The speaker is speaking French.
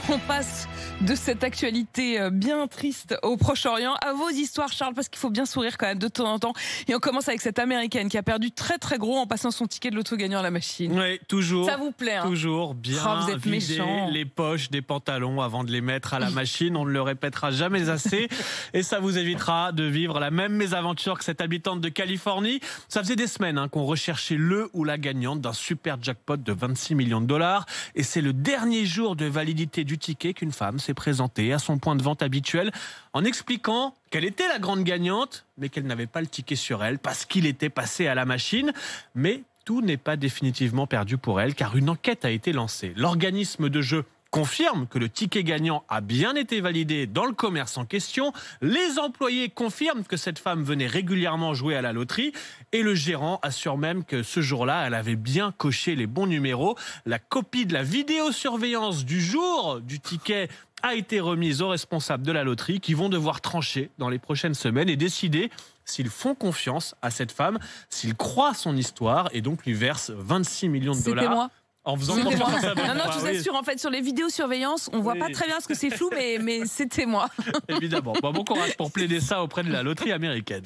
On passe de cette actualité bien triste au Proche-Orient à vos histoires, Charles, parce qu'il faut bien sourire quand même de temps en temps. Et on commence avec cette Américaine qui a perdu très très gros en passant son ticket de loto gagnant à la machine. Oui, toujours. Ça vous plaît, hein? Toujours bien Vous êtes vider méchant. les poches des pantalons avant de les mettre à la machine. On ne le répétera jamais assez. Et ça vous évitera de vivre la même mésaventure que cette habitante de Californie. Ça faisait des semaines qu'on recherchait le ou la gagnante d'un super jackpot de 26 millions de dollars. Et c'est le dernier jour de validité du ticket qu'une femme s'est présentée à son point de vente habituel en expliquant qu'elle était la grande gagnante, mais qu'elle n'avait pas le ticket sur elle parce qu'il était passé à la machine. Mais tout n'est pas définitivement perdu pour elle, car une enquête a été lancée. L'organisme de jeu confirme que le ticket gagnant a bien été validé dans le commerce en question. Les employés confirment que cette femme venait régulièrement jouer à la loterie. Et le gérant assure même que ce jour-là, elle avait bien coché les bons numéros. La copie de la vidéosurveillance du jour du ticket a été remise aux responsables de la loterie qui vont devoir trancher dans les prochaines semaines et décider s'ils font confiance à cette femme, s'ils croient son histoire et donc lui versent 26 millions de dollars. C'était moi. En faisant confiance à sa bonne Non, foi. je vous assure, en fait, sur les vidéosurveillances, on voit pas très bien parce que c'est flou, mais c'était moi. Évidemment. Bon courage pour plaider ça auprès de la loterie américaine.